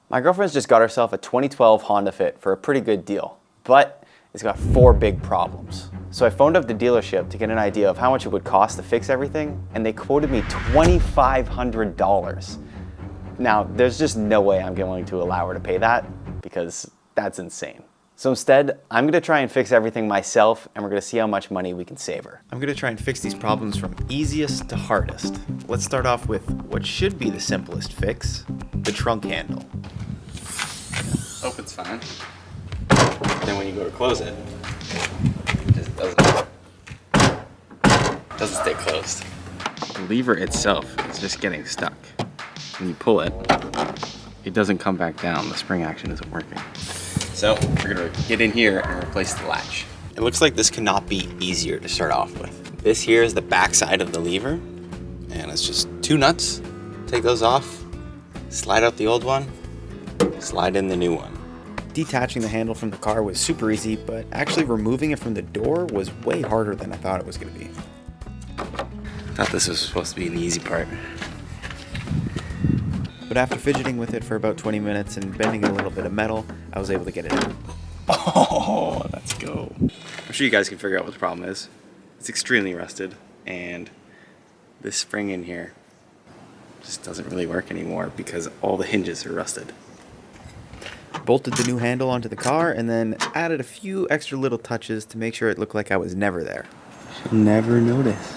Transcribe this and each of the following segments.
My girlfriend's just got herself a 2012 Honda Fit for a pretty good deal, but it's got 4 big problems. So I phoned up the dealership to get an idea of how much it would cost to fix everything, and they quoted me $2,500. Now, there's just no way I'm going to allow her to pay that, because that's insane. So instead, I'm gonna try and fix everything myself, and we're gonna see how much money we can save her. I'm gonna try and fix these problems from easiest to hardest. Let's start off with what should be the simplest fix, the trunk handle. Opens fine. Then when you go to close it, it just doesn't stay closed. The lever itself is just getting stuck. When you pull it, it doesn't come back down. The spring action isn't working. So we're gonna get in here and replace the latch. It looks like this cannot be easier to start off with. This here is the back side of the lever, and it's just 2 nuts. Take those off, slide out the old one, slide in the new one. Detaching the handle from the car was super easy, but actually removing it from the door was way harder than I thought it was gonna be. I thought this was supposed to be an easy part. But after fidgeting with it for about 20 minutes and bending a little bit of metal, I was able to get it out. Oh, let's go. I'm sure you guys can figure out what the problem is. It's extremely rusted, and this spring in here just doesn't really work anymore because all the hinges are rusted. Bolted the new handle onto the car and then added a few extra little touches to make sure it looked like I was never there. She'll never notice.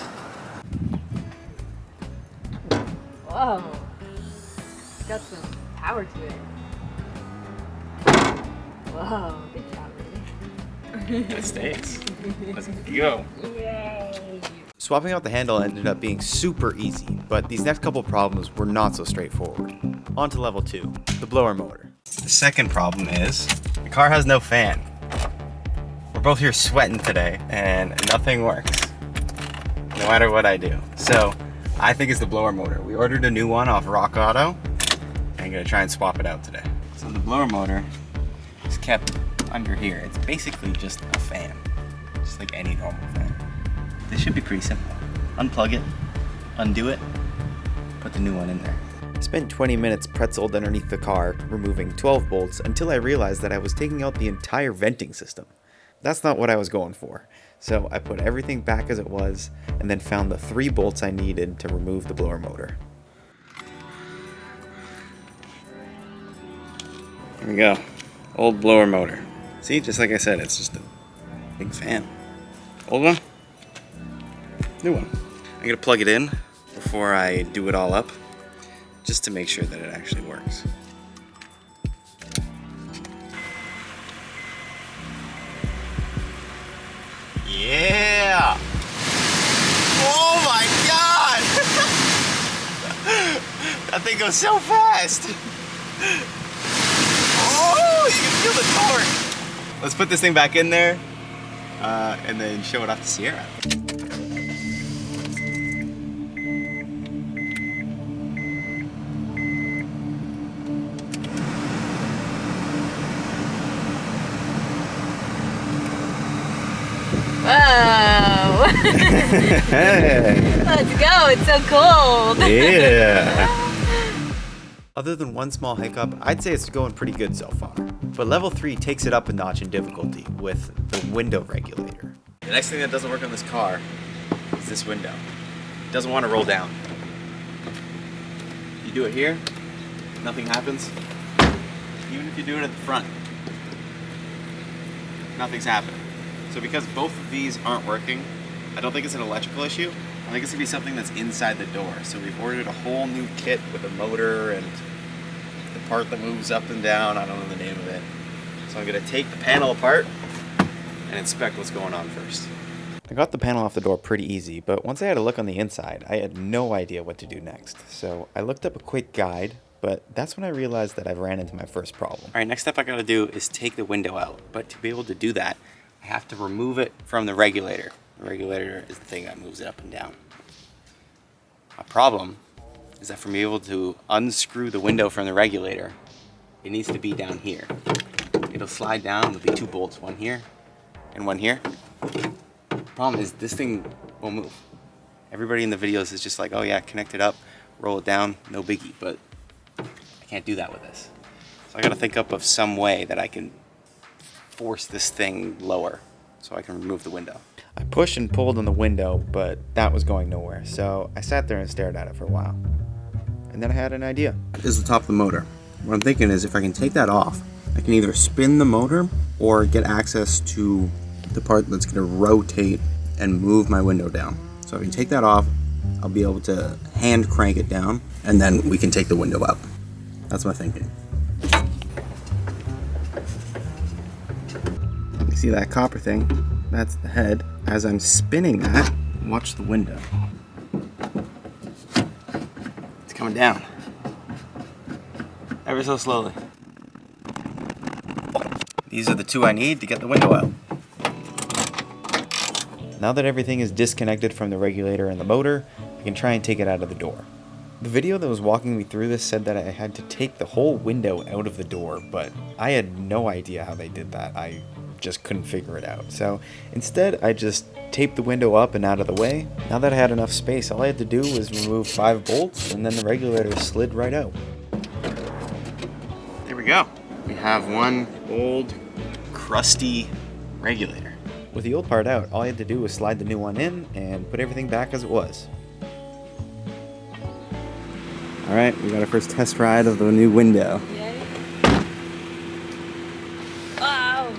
Whoa. It's got some power to it. Whoa, good job, baby. It stays. Let's go. Yay. Swapping out the handle ended up being super easy, but these next couple problems were not so straightforward. On to level 2, the blower motor. The second problem is the car has no fan. We're both here sweating today and nothing works, no matter what I do. So I think it's the blower motor. We ordered a new one off Rock Auto, and I'm gonna try and swap it out today. So the blower motor is kept under here. It's basically just a fan, just like any normal fan. This should be pretty simple. Unplug it, undo it, put the new one in there. I spent 20 minutes pretzeled underneath the car, removing 12 bolts until I realized that I was taking out the entire venting system. That's not what I was going for. So I put everything back as it was and then found the 3 bolts I needed to remove the blower motor. Here we go. Old blower motor. See, just like I said, it's just a big fan. Old one, new one. I'm gonna plug it in before I do it all up, just to make sure that it actually works. Yeah! Oh my God! That thing goes so fast! Oh, you can feel the torque! Let's put this thing back in there and then show it off to Sierra. Whoa. Let's go. It's so cold. Yeah. Other than one small hiccup, I'd say it's going pretty good so far. But level 3 takes it up a notch in difficulty with the window regulator. The next thing that doesn't work on this car is this window. It doesn't want to roll down. You do it here, nothing happens. Even if you do it at the front, nothing's happening. So because both of these aren't working, I don't think it's an electrical issue. I think it's gonna be something that's inside the door. So we've ordered a whole new kit with a motor and the part that moves up and down. I don't know the name of it. So I'm gonna take the panel apart and inspect what's going on first. I got the panel off the door pretty easy, but once I had a look on the inside, I had no idea what to do next. So I looked up a quick guide, but that's when I realized that I've ran into my first problem. All right, next step I gotta do is take the window out. But to be able to do that, I have to remove it from the regulator. The regulator is the thing that moves it up and down. My problem is that for me able to unscrew the window from the regulator, it needs to be down here. It'll slide down, there'll be 2 bolts, one here and one here. The problem is this thing won't move. Everybody in the videos is just like, oh yeah, connect it up, roll it down, no biggie, but I can't do that with this. So I gotta think up of some way that I can force this thing lower so I can remove the window. I pushed and pulled on the window, but that was going nowhere. So I sat there and stared at it for a while. And then I had an idea. This is the top of the motor. What I'm thinking is if I can take that off, I can either spin the motor or get access to the part that's gonna rotate and move my window down. So if I can take that off, I'll be able to hand crank it down and then we can take the window out. That's my thinking. You see that copper thing? That's the head. As I'm spinning that, watch the window. It's coming down. Ever so slowly. These are the two I need to get the window out. Now that everything is disconnected from the regulator and the motor, I can try and take it out of the door. The video that was walking me through this said that I had to take the whole window out of the door, but I had no idea how they did that. I just couldn't figure it out. So instead, I just taped the window up and out of the way. Now that I had enough space, all I had to do was remove 5 bolts, and then the regulator slid right out. There we go. We have one old, crusty regulator. With the old part out, all I had to do was slide the new one in and put everything back as it was. All right, we got our first test ride of the new window. Yay. Wow.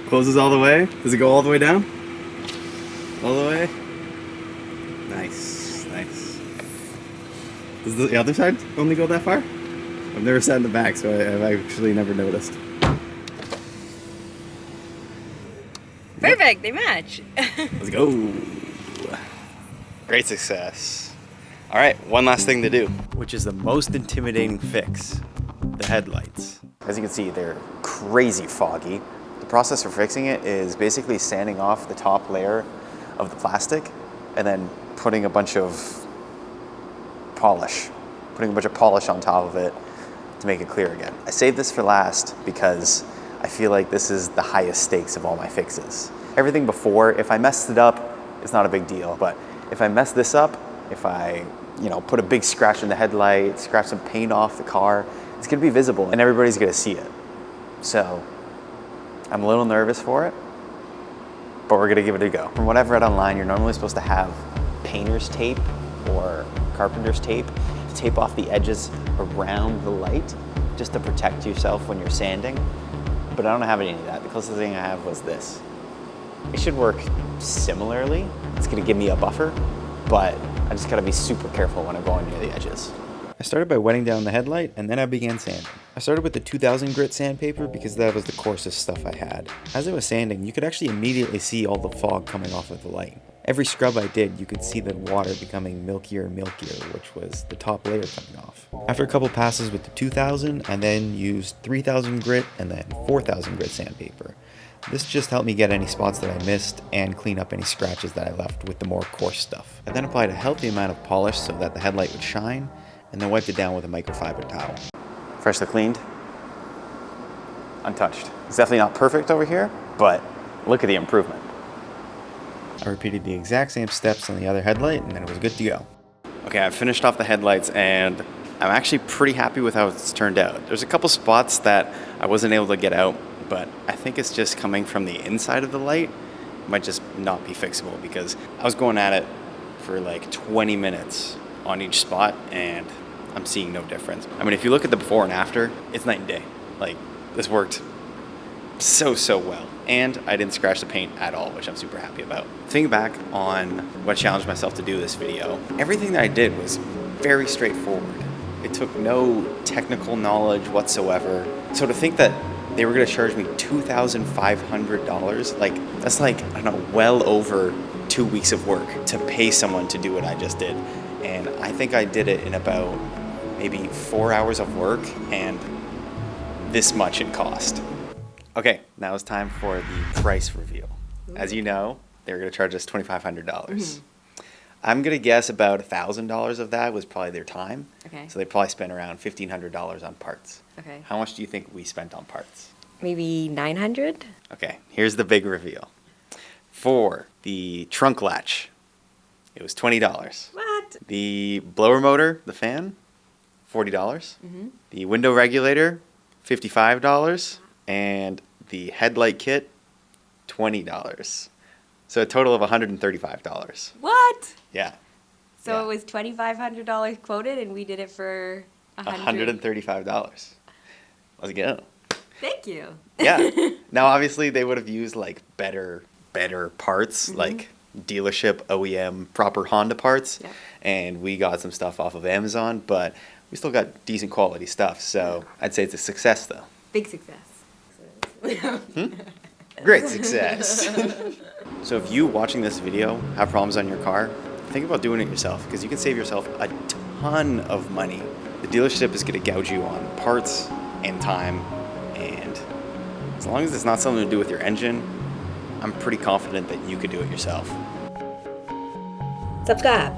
Closes all the way. Does it go all the way down? All the way? Nice, nice. Does the other side only go that far? I've never sat in the back, so I've actually never noticed. Perfect, they match. Let's go. Great success. All right, one last thing to do. Which is the most intimidating fix, the headlights. As you can see, they're crazy foggy. The process for fixing it is basically sanding off the top layer of the plastic and then putting a bunch of polish on top of it to make it clear again. I saved this for last because I feel like this is the highest stakes of all my fixes. Everything before, if I messed it up, it's not a big deal, but if I mess this up, if I, put a big scratch in the headlight, scratch some paint off the car, it's gonna be visible and everybody's gonna see it. So I'm a little nervous for it, but we're gonna give it a go. From what I've read online, you're normally supposed to have painter's tape or carpenter's tape to tape off the edges around the light just to protect yourself when you're sanding, but I don't have any of that. The closest thing I have was this. It should work similarly. It's gonna give me a buffer, but I just gotta be super careful when I'm going near the edges. I started by wetting down the headlight and then I began sanding. I started with the 2000 grit sandpaper because that was the coarsest stuff I had. As I was sanding, you could actually immediately see all the fog coming off of the light. Every scrub I did, you could see the water becoming milkier and milkier, which was the top layer coming off. After a couple passes with the 2000, I then used 3000 grit and then 4000 grit sandpaper. This just helped me get any spots that I missed and clean up any scratches that I left with the more coarse stuff. I then applied a healthy amount of polish so that the headlight would shine, and then wiped it down with a microfiber towel. Freshly cleaned, untouched. It's definitely not perfect over here, but look at the improvement. I repeated the exact same steps on the other headlight, and then it was good to go. Okay, I've finished off the headlights, and I'm actually pretty happy with how it's turned out. There's a couple spots that I wasn't able to get out, but I think it's just coming from the inside of the light. It might just not be fixable because I was going at it for like 20 minutes on each spot, and I'm seeing no difference. I mean, if you look at the before and after, it's night and day. Like, this worked so well. And I didn't scratch the paint at all, which I'm super happy about. Thinking back on what I challenged myself to do this video, everything that I did was very straightforward. It took no technical knowledge whatsoever. So to think that they were gonna charge me $2,500, like, that's like, I don't know, well over 2 weeks of work to pay someone to do what I just did. And I think I did it in about maybe 4 hours of work and this much in cost. Okay, now it's time for the price reveal. As you know, they were gonna charge us $2,500. I'm gonna guess about $1,000 of that was probably their time. Okay. So they probably spent around $1,500 on parts. Okay. How much do you think we spent on parts? Maybe 900? Okay, here's the big reveal. For the trunk latch, it was $20. What? The blower motor, the fan, $40. The window regulator, $55. And the headlight kit, $20. So a total of $135. What? Yeah. So Yeah. it was $2,500 quoted, and we did it for $135. Let's go. Thank you. Yeah. Now, obviously, they would have used like better parts, like dealership OEM proper Honda parts, Yeah. and we got some stuff off of Amazon, but we still got decent quality stuff. So I'd say it's a success, though. Big success. Great success. So if you watching this video have problems on your car, think about doing it yourself, because you can save yourself a ton of money. The dealership is going to gouge you on parts and time, and as long as it's not something to do with your engine, I'm pretty confident that you could do it yourself. Subscribe.